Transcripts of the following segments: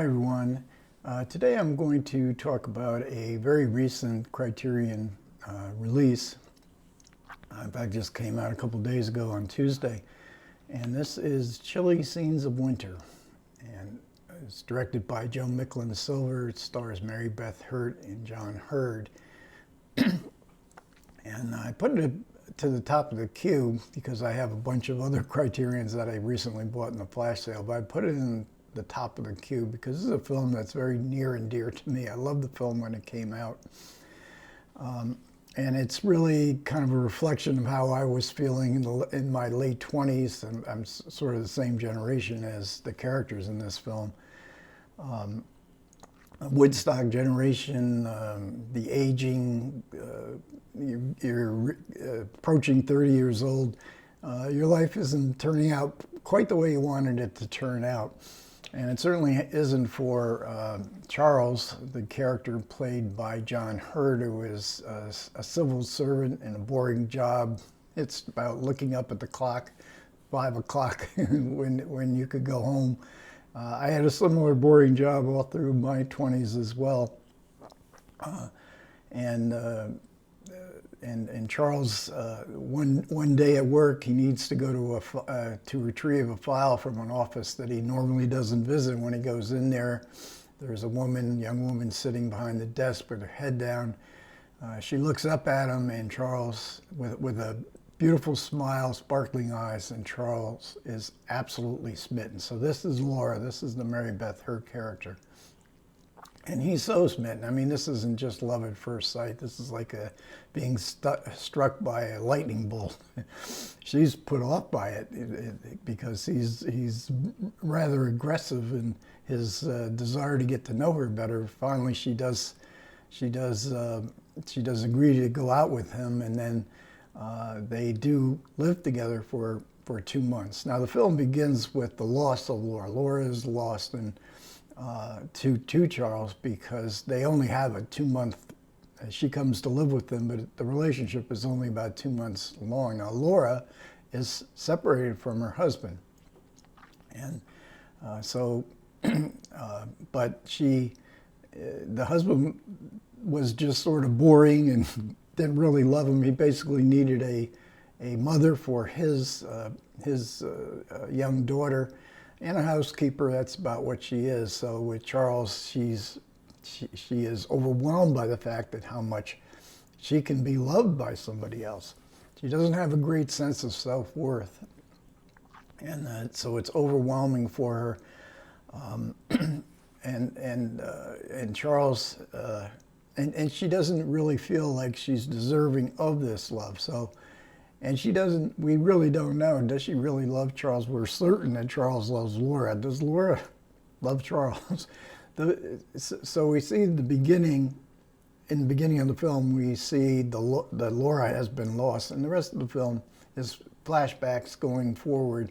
Hi everyone. Today I'm going to talk about a very recent Criterion release. In fact, just came out a couple days ago on Tuesday. And this is Chilly Scenes of Winter. And it's directed by Joan Micklin Silver. It stars Mary Beth Hurt and John Hurd. And I put it to the top of the queue because I have a bunch of other Criterions that I recently bought in the flash sale. But I put it in the top of the queue because this is a film that's very near and dear to me. I loved the film when it came out. And it's really kind of a reflection of how I was feeling in my late 20s. And I'm sort of the same generation as the characters in this film. Woodstock generation, the aging, you're approaching 30 years old. Your life isn't turning out quite the way you wanted it to turn out. And it certainly isn't for Charles, the character played by John Hurd, who is a civil servant in a boring job. It's about looking up at the clock, 5 o'clock, when you could go home. I had a similar boring job all through my 20s as well. And Charles, one day at work, he needs to go to retrieve a file from an office that he normally doesn't visit. When he goes in there, there's a young woman sitting behind the desk with her head down. She looks up at him, and Charles, with a beautiful smile, sparkling eyes, and Charles is absolutely smitten. So this is Laura. This is the Mary Beth Hurt character. And he's so smitten. I mean, this isn't just love at first sight. This is like being struck by a lightning bolt. She's put off by it because he's rather aggressive in his desire to get to know her better. Finally, she does agree to go out with him, and then they do live together for 2 months. Now, the film begins with the loss of Laura. Laura is lost to Charles because they only have a 2-month. She comes to live with them, but the relationship is only about 2 months long. Now, Laura is separated from her husband, and but the husband was just sort of boring and didn't really love him. He basically needed a mother for his young daughter. And a housekeeper, that's about what she is. So with Charles, she is overwhelmed by the fact that how much she can be loved by somebody else. She doesn't have a great sense of self-worth. And so it's overwhelming for her. And Charles, and she doesn't really feel like she's deserving of this love. And she doesn't, we really don't know, does she really love Charles? We're certain that Charles loves Laura. Does Laura love Charles? So we see in the beginning of the film, we see that Laura has been lost. And the rest of the film is flashbacks going forward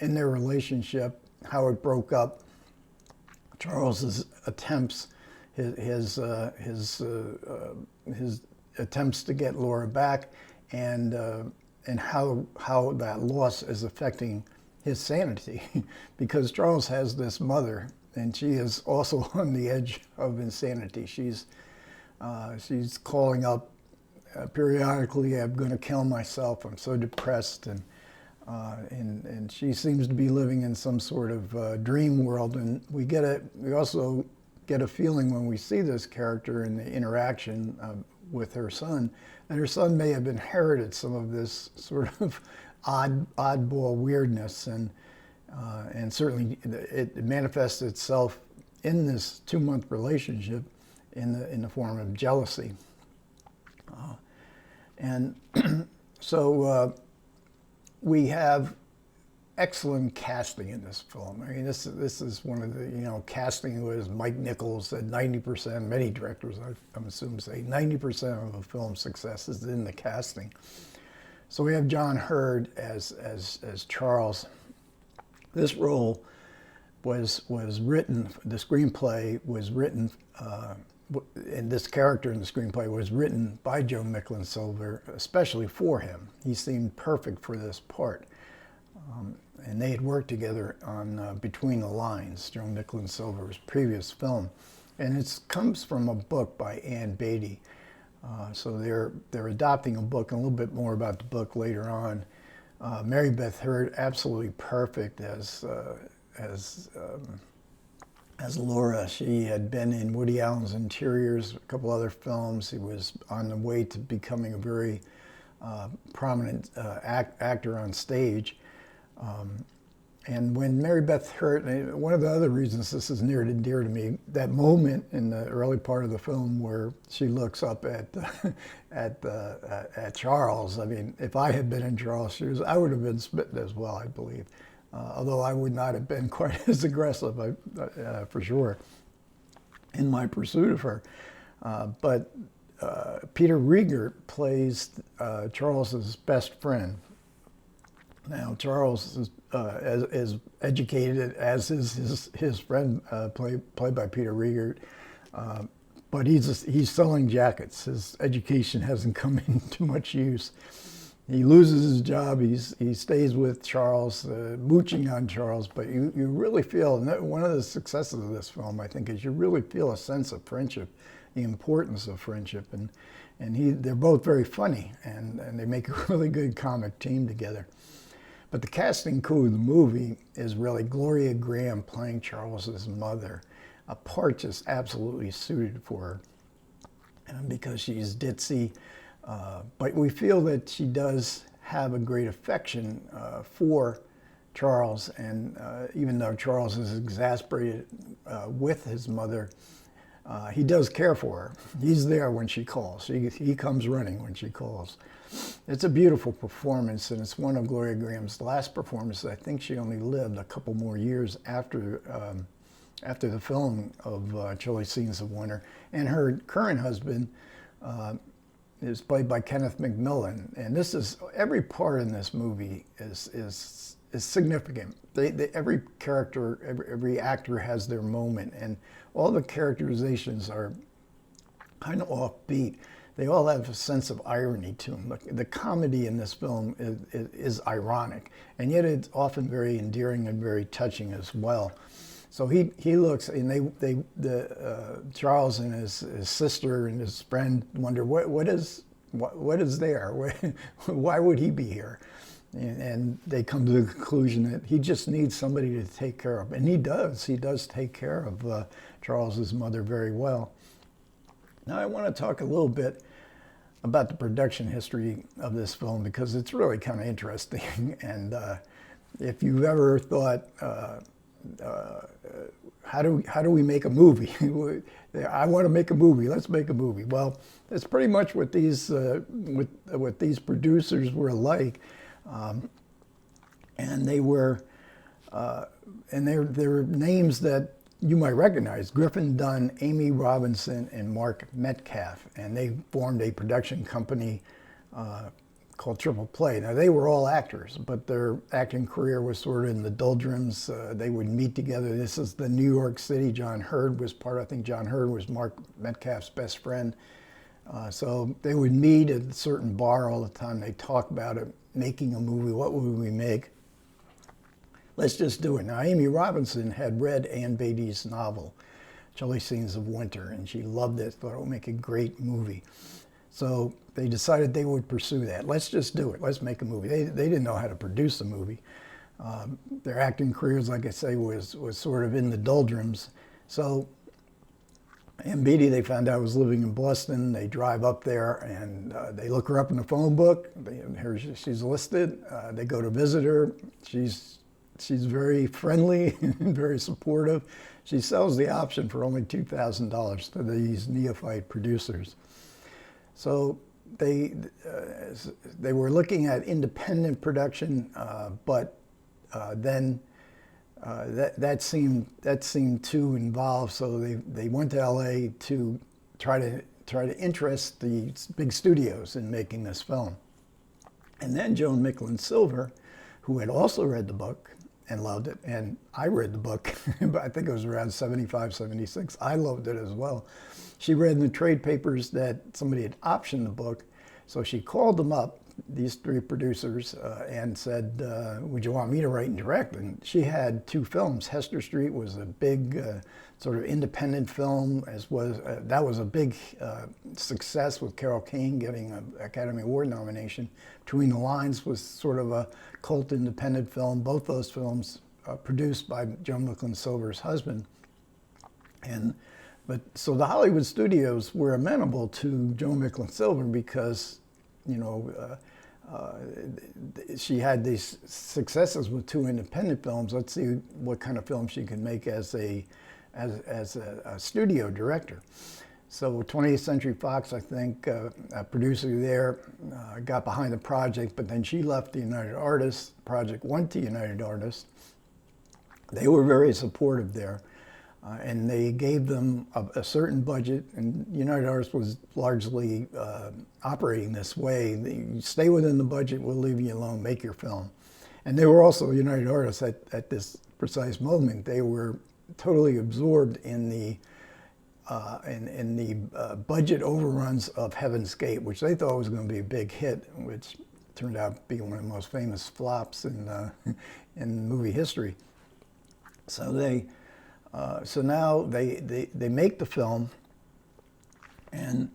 in their relationship, how it broke up, Charles's attempts, his attempts to get Laura back, and how that loss is affecting his sanity, because Charles has this mother, and she is also on the edge of insanity. She's calling up periodically, "I'm going to kill myself. I'm so depressed," and she seems to be living in some sort of dream world. And we also get a feeling when we see this character in the interaction with her son, and her son may have inherited some of this sort of oddball weirdness, and certainly it manifests itself in this 2-month relationship in the form of jealousy. And so we have excellent casting in this film. I mean, this is one of the, casting was Mike Nichols said 90%, many directors, I'm assuming, say 90% of a film's success is in the casting. So we have John Hurd as Charles. This role was written, the screenplay was written, and this character in the screenplay was written by Joan Micklin Silver, especially for him. He seemed perfect for this part. and they had worked together on Between the Lines, Joan Micklin Silver's previous film. And it comes from a book by Ann Beatty. So they're adopting a book, and a little bit more about the book later on. Mary Beth Hurt, absolutely perfect as Laura. She had been in Woody Allen's Interiors, a couple other films. He was on the way to becoming a very prominent actor on stage. And when Mary Beth Hurt, one of the other reasons this is near and dear to me, that moment in the early part of the film where she looks up at Charles. I mean, if I had been in Charles' shoes, I would have been smitten as well, I believe. Although I would not have been quite as aggressive, for sure, in my pursuit of her. But Peter Riegert plays Charles's best friend. Now, Charles is as educated as is his friend, played by Peter Riegert, but he's selling jackets. His education hasn't come into much use. He loses his job. He stays with Charles, mooching on Charles. But you really feel, one of the successes of this film, I think, is you really feel a sense of friendship, the importance of friendship, and they're both very funny, and they make a really good comic team together. But the casting coup of the movie is really Gloria Graham playing Charles's mother, a part just absolutely suited for her, and because she's ditzy. But we feel that she does have a great affection for Charles, and even though Charles is exasperated with his mother, he does care for her. He's there when she calls. He comes running when she calls. It's a beautiful performance, and it's one of Gloria Graham's last performances. I think she only lived a couple more years after the film of Chilly Scenes of Winter. And her current husband is played by Kenneth McMillan, and every part in this movie is significant. Every character, every actor has their moment, and all the characterizations are kind of offbeat. They all have a sense of irony to them. The comedy in this film is ironic, and yet it's often very endearing and very touching as well. So he looks, and Charles and his sister and his friend wonder what is there? Why would he be here? And they come to the conclusion that he just needs somebody to take care of, and he does. He does take care of Charles's mother very well. Now I want to talk a little bit about the production history of this film, because it's really kind of interesting. And if you've ever thought, how do we make a movie? I want to make a movie. Let's make a movie. Well, that's pretty much what these producers were like, and they were names that you might recognize: Griffin Dunn, Amy Robinson, and Mark Metcalf, and they formed a production company called Triple Play. Now, they were all actors, but their acting career was sort of in the doldrums. They would meet together. This is the New York City. John Hurd was I think John Hurd was Mark Metcalf's best friend. So they would meet at a certain bar all the time. They'd talk about it, making a movie. What would we make? Let's just do it. Now, Amy Robinson had read Ann Beatty's novel, Chilly Scenes of Winter, and she loved it, thought it would make a great movie. So they decided they would pursue that. Let's just do it. Let's make a movie. They didn't know how to produce a movie. Their acting careers, like I say, was sort of in the doldrums. So Ann Beatty, they found out, was living in Boston. They drive up there, and they look her up in the phone book. She's listed. They go to visit her. She's very friendly and very supportive. She sells the option for only $2,000 to these neophyte producers. So they were looking at independent production, but then that seemed too involved. So they went to LA to try to interest the big studios in making this film. And then Joan Micklin Silver, who had also read the book and loved it, and I read the book, but I think it was around 75, 76. I loved it as well. She read in the trade papers that somebody had optioned the book, so she called them up these three producers and said, would you want me to write and direct? And she had two films. Hester Street was a big sort of independent film, that was a big success with Carol Kane getting an Academy Award nomination. Between the Lines was sort of a cult independent film. Both those films produced by Joan Micklin Silver's husband. So the Hollywood studios were amenable to Joan Micklin Silver because, you know, she had these successes with two independent films. Let's see what kind of film she could make as a studio director. So 20th Century Fox, I think, a producer there, got behind the project, but then she left the United Artists. The project went to United Artists. They were very supportive there. And they gave them a certain budget, and United Artists was largely operating this way. You stay within the budget, we'll leave you alone, make your film. And they were also, United Artists, at this precise moment, they were totally absorbed in the budget overruns of Heaven's Gate, which they thought was going to be a big hit, which turned out to be one of the most famous flops in movie history. So now they make the film, and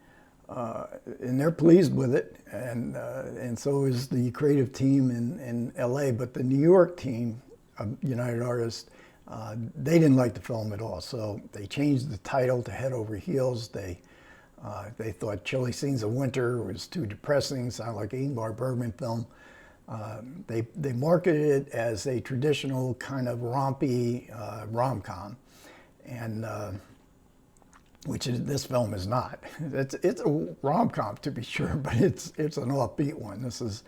they're pleased with it, and so is the creative team in LA. But the New York team of United Artists, they didn't like the film at all. So they changed the title to Head Over Heels. They thought Chilly Scenes of Winter was too depressing, sounded like an Ingmar Bergman film. They marketed it as a traditional kind of rompy rom-com. And which this film is not. It's a rom-com to be sure, but it's an offbeat one. This is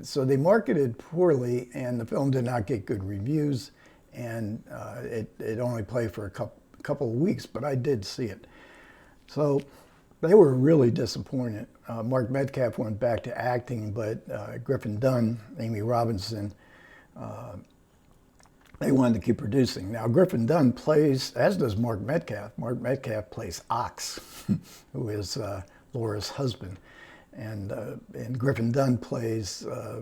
so they marketed poorly, and the film did not get good reviews, and it only played for a couple of weeks. But I did see it, so they were really disappointed. Mark Metcalf went back to acting, but Griffin Dunn, Amy Robinson. They wanted to keep producing. Now, Griffin Dunn plays, as does Mark Metcalf. Mark Metcalf plays Ox, who is Laura's husband. And Griffin Dunn plays a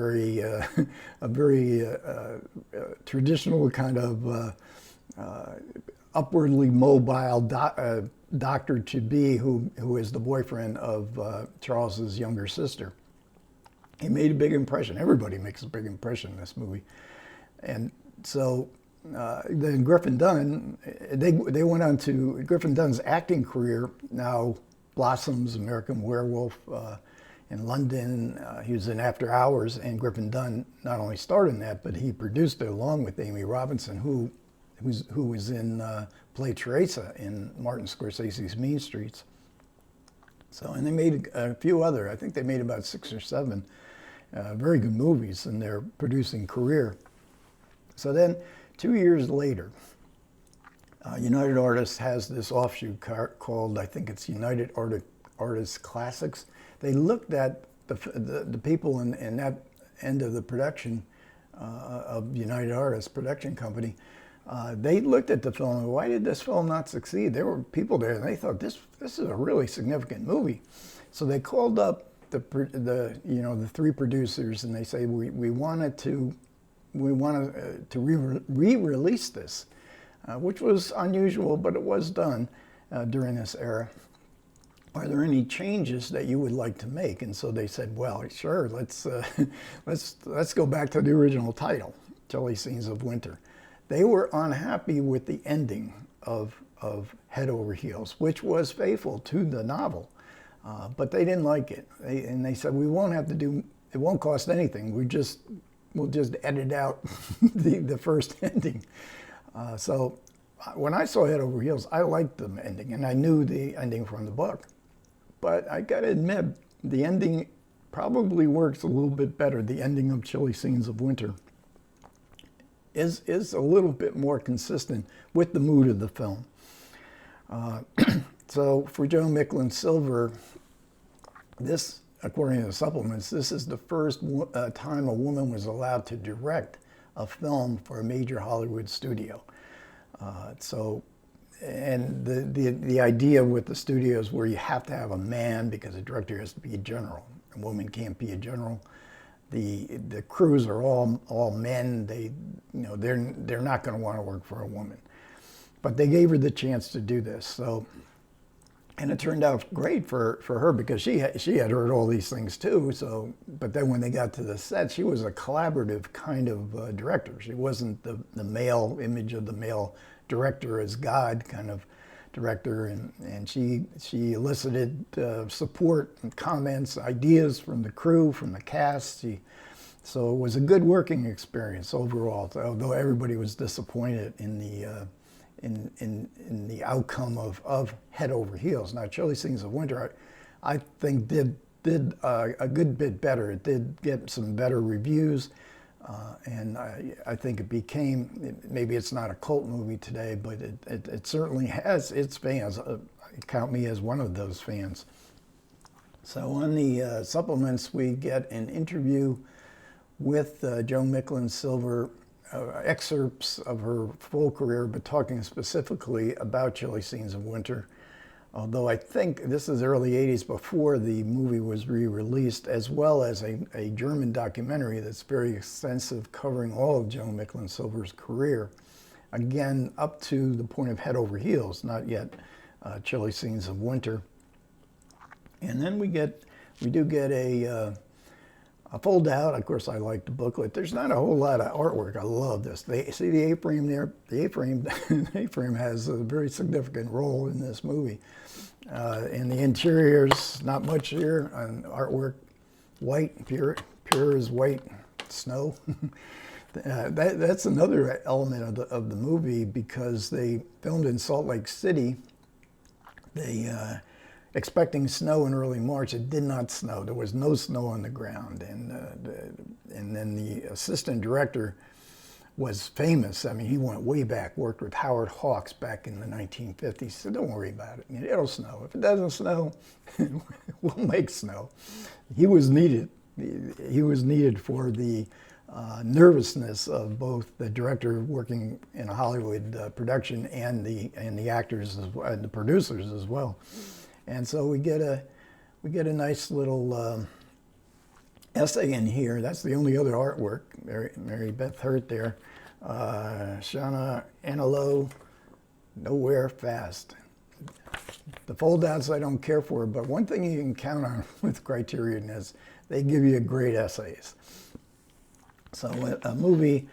very traditional kind of upwardly mobile doctor-to-be who is the boyfriend of Charles's younger sister. He made a big impression. Everybody makes a big impression in this movie. And so then Griffin Dunn, they went on to, Griffin Dunn's acting career now blossoms. American Werewolf in London. He was in After Hours, and Griffin Dunn not only starred in that, but he produced it along with Amy Robinson, who was in Play Teresa in Martin Scorsese's Mean Streets. So, and they made a few other, I think they made about 6 or 7 very good movies in their producing career. So then, 2 years later, United Artists has this offshoot called, I think it's United Artists Classics. They looked at the people in that end of the production of United Artists production company. They looked at the film and, why did this film not succeed? There were people there and they thought this is a really significant movie. So they called up the 3 producers, and they say we wanted to re-release this, which was unusual, but it was done during this era. Are there any changes that you would like to make? And so they said, well, sure, let's go back to the original title, Chilly Scenes of Winter. They were unhappy with the ending of Head Over Heels, which was faithful to the novel, but they didn't like it. And they said, we won't have to do, it won't cost anything. We'll just edit out the first ending. So when I saw Head Over Heels, I liked the ending, and I knew the ending from the book. But I gotta admit, the ending probably works a little bit better. The ending of Chilly Scenes of Winter is a little bit more consistent with the mood of the film. So for Joan Micklin Silver, this, according to the supplements, this is the first time a woman was allowed to direct a film for a major Hollywood studio. So and the idea with the studios where you have to have a man because a director has to be a general. A woman can't be a general. The crews are all men. They're not going to want to work for a woman. But they gave her the chance to do this. So, and it turned out great for her because she had heard all these things too. So, but then when they got to the set, she was a collaborative kind of director. She wasn't the male image of the male director as God kind of director, and she elicited support and comments, ideas from the crew, from the cast. So it was a good working experience overall, although everybody was disappointed in the outcome of Head Over Heels. Now, Chilly Scenes of Winter, I think did a good bit better. It did get some better reviews. And I think it became, maybe it's not a cult movie today, but it certainly has its fans. Count me as one of those fans. So on the supplements, we get an interview with Joan Micklin Silver, excerpts of her full career, but talking specifically about Chilly Scenes of Winter. Although I think this is early 80s before the movie was re-released, as well as a German documentary that's very extensive covering all of Joan Micklin Silver's career. Again, up to the point of Head Over Heels, not yet Chilly Scenes of Winter. And then we do get a fold out. Of course, I like the booklet. There's not a whole lot of artwork. I love this. See the A-frame there? The A-frame has a very significant role in this movie. In the interiors, not much here. Artwork, white, pure as white snow. That's another element of the movie because they filmed in Salt Lake City. They expecting snow in early March. It did not snow. There was no snow on the ground, and then the assistant director was famous. I mean, he went way back, worked with Howard Hawks back in the 1950s. He said, don't worry about it. It'll snow. If it doesn't snow, we'll make snow. He was needed. He was needed for the nervousness of both the director working in a Hollywood production and the actors and the producers as well. And so we get a nice little essay in here. That's the only other artwork. Mary Beth Hurt there. Shauna Analo, Nowhere Fast. The fold-outs I don't care for, but one thing you can count on with Criterion is they give you great essays. So a movie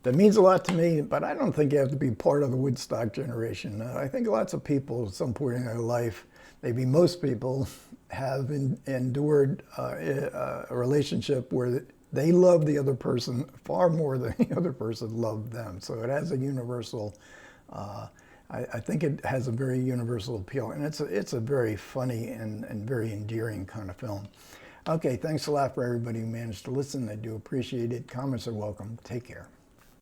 that means a lot to me, but I don't think you have to be part of the Woodstock generation. I think lots of people at some point in their life, maybe most people, have endured a relationship where they love the other person far more than the other person loved them. So it has a universal, I think it has a very universal appeal. And it's a very funny and very endearing kind of film. Okay, thanks a lot for everybody who managed to listen. I do appreciate it. Comments are welcome. Take care.